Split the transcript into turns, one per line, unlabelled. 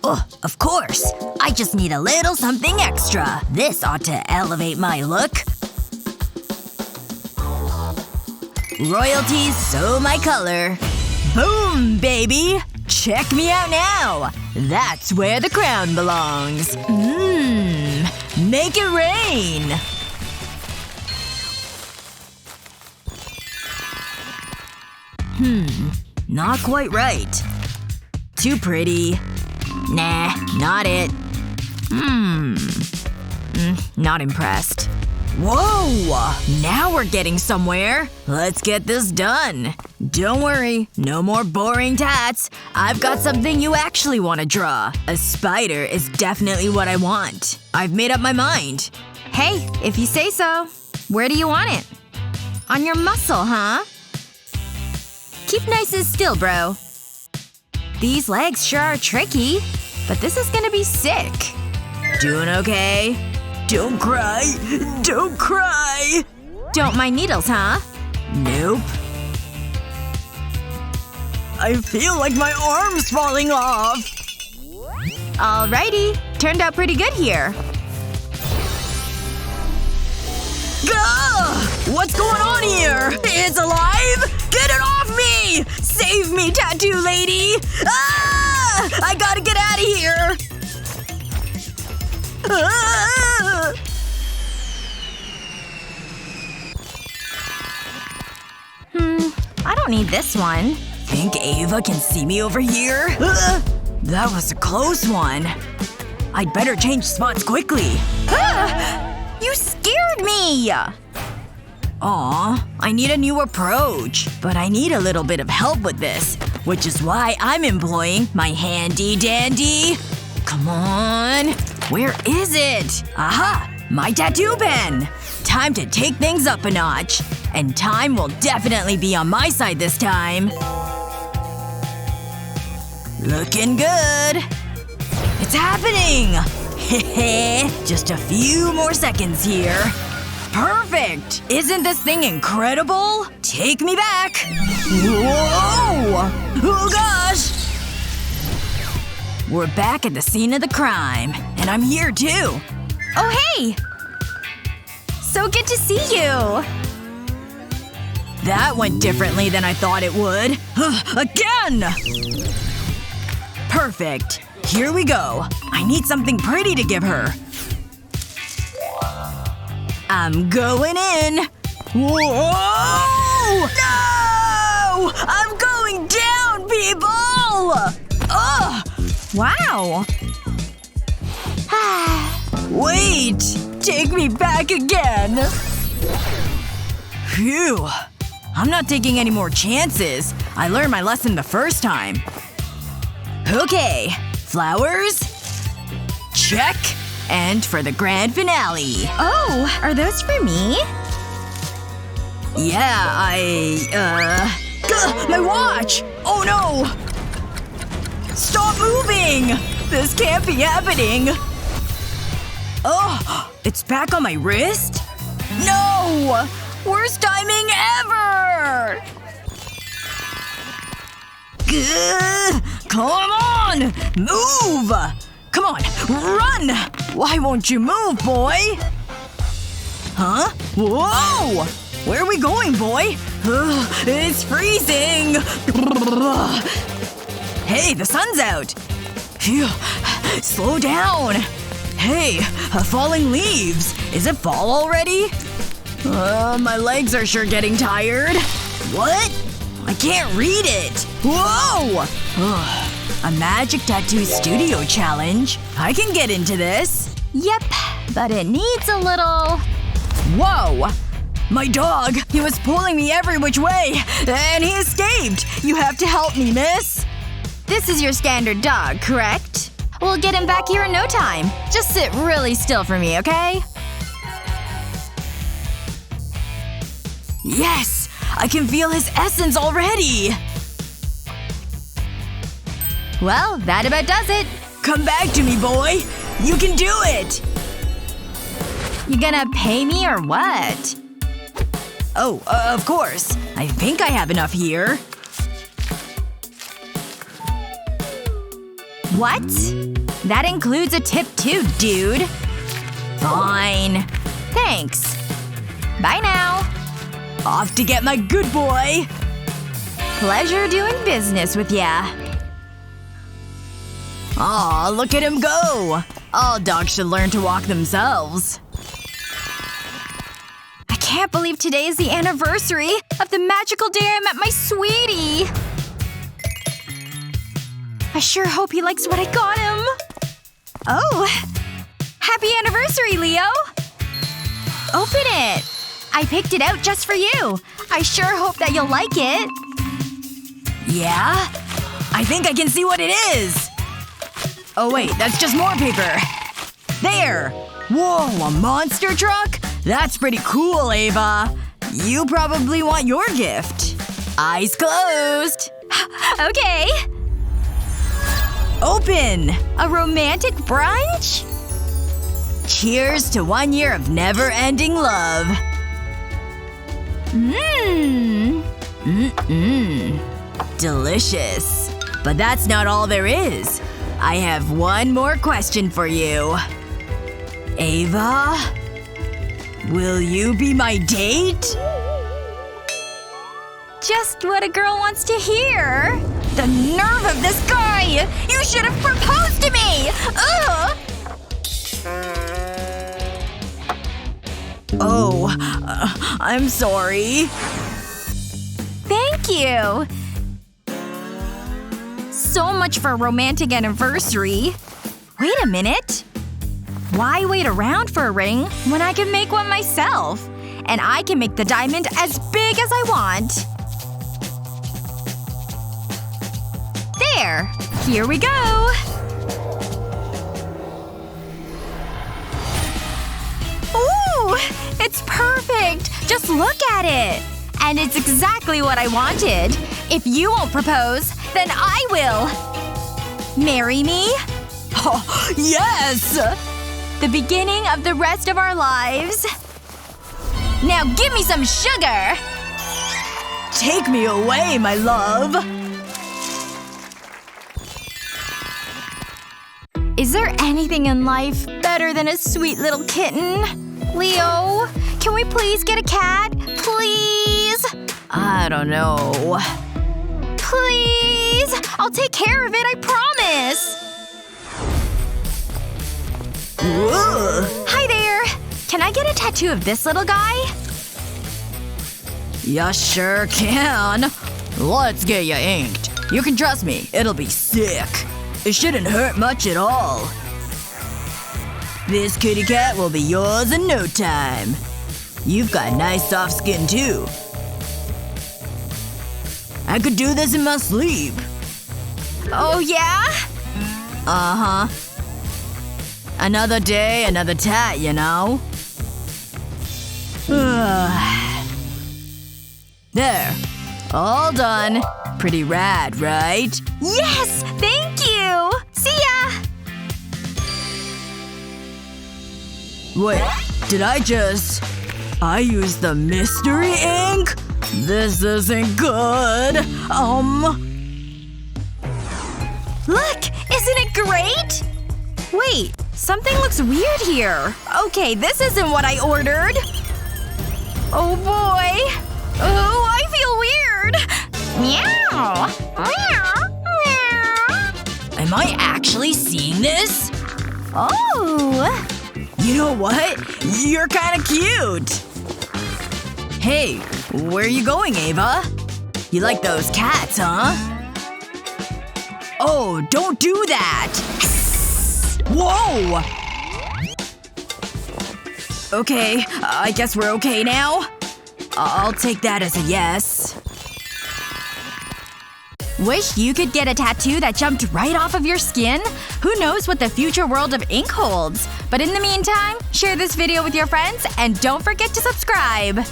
Oh, of course. I just need a little something extra. This ought to elevate my look. Royalties, so my color. Boom, baby! Check me out now! That's where the crown belongs. Make it rain! Not quite right. Too pretty. Nah, not it. Not impressed. Whoa! Now we're getting somewhere. Let's get this done. Don't worry. No more boring tats. I've got something you actually want to draw. A spider is definitely what I want. I've made up my mind.
Hey, if you say so. Where do you want it? On your muscle, huh? Keep nice and still, bro. These legs sure are tricky. But this is gonna be sick.
Doing okay? Don't cry. Don't cry!
Don't mind needles, huh?
Nope. I feel like my arm's falling off.
Alrighty. Turned out pretty good here.
Gah! What's going on here? It's alive? Get it off me! Save me, tattoo lady! Ah! I gotta get out of here! Ah!
I don't need this one.
Think Ava can see me over here? That was a close one. I'd better change spots quickly.
You scared me!
Aw, I need a new approach. But I need a little bit of help with this. Which is why I'm employing my handy-dandy… Come on. Where is it? Aha! My tattoo pen! Time to take things up a notch. And time will definitely be on my side this time. Looking good. It's happening! Heh. Just a few more seconds here. Perfect! Isn't this thing incredible? Take me back! Whoa! Oh gosh! We're back at the scene of the crime. And I'm here too.
Oh hey! So good to see you!
That went differently than I thought it would. Again! Perfect. Here we go. I need something pretty to give her. I'm going in. Whoa! No! I'm going down, people! Ugh!
Wow.
Wait! Take me back again! Phew. I'm not taking any more chances. I learned my lesson the first time. Okay. Flowers? Check. And for the grand finale.
Oh, are those for me?
Yeah, Gah, my watch! Oh no! Stop moving! This can't be happening! Oh! It's back on my wrist? No! Worst timing ever! Gah, come on! Move! Come on, run! Why won't you move, boy? Huh? Whoa! Where are we going, boy? Ugh, it's freezing! Hey, the sun's out! Phew. Slow down! Hey, falling leaves. Is it fall already? My legs are sure getting tired. What? I can't read it! Whoa! Ugh. A magic tattoo studio challenge? I can get into this.
Yep. But it needs a little…
Whoa! My dog! He was pulling me every which way! And he escaped! You have to help me, miss!
This is your standard dog, correct? We'll get him back here in no time. Just sit really still for me, okay?
Yes! I can feel his essence already!
Well, that about does it.
Come back to me, boy! You can do it!
You gonna pay me or what?
Oh, of course. I think I have enough here.
What? That includes a tip too, dude.
Fine.
Thanks. Bye now.
Off to get my good boy.
Pleasure doing business with ya.
Aw, look at him go. All dogs should learn to walk themselves.
I can't believe today is the anniversary of the magical day I met my sweetie. I sure hope he likes what I got him. Oh. Happy anniversary, Leo. Open it. I picked it out just for you. I sure hope that you'll like it.
Yeah? I think I can see what it is. Oh wait, that's just more paper. There! Whoa, a monster truck? That's pretty cool, Ava. You probably want your gift. Eyes closed.
Okay.
Open!
A romantic brunch?
Cheers to 1 year of never-ending love. Delicious. But that's not all there is. I have one more question for you. Ava? Will you be my date?
Just what a girl wants to hear. The nerve of this guy! You should have proposed to me! Ugh!
Oh, I'm sorry.
Thank you. So much for a romantic anniversary. Wait a minute. Why wait around for a ring when I can make one myself? And I can make the diamond as big as I want. There. Here we go. Ooh! It's perfect! Just look at it! And it's exactly what I wanted. If you won't propose, then I will. Marry me?
Oh, yes!
The beginning of the rest of our lives. Now give me some sugar!
Take me away, my love.
Is there anything in life better than a sweet little kitten? Leo, can we please get a cat? Please?
I don't know.
Please! I'll take care of it, I promise!
Ugh.
Hi there! Can I get a tattoo of this little guy?
You sure can. Let's get you inked. You can trust me, it'll be sick. It shouldn't hurt much at all. This kitty cat will be yours in no time. You've got nice soft skin too. I could do this in my sleep.
Oh yeah?
Uh-huh. Another day, another tat, you know? There. All done. Pretty rad, right?
Yes! Thank you! See ya!
Wait, did I used the mystery ink? This isn't good.
Look! Isn't it great? Wait. Something looks weird here. Okay, this isn't what I ordered. Oh boy. Oh, I feel weird. Meow. Meow. Meow.
Am I actually seeing this?
Oh.
You know what? You're kinda cute. Hey, where are you going, Ava? You like those cats, huh? Oh, don't do that! Whoa! Okay, I guess we're okay now? I'll take that as a yes.
Wish you could get a tattoo that jumped right off of your skin? Who knows what the future world of ink holds? But in the meantime, share this video with your friends and don't forget to subscribe!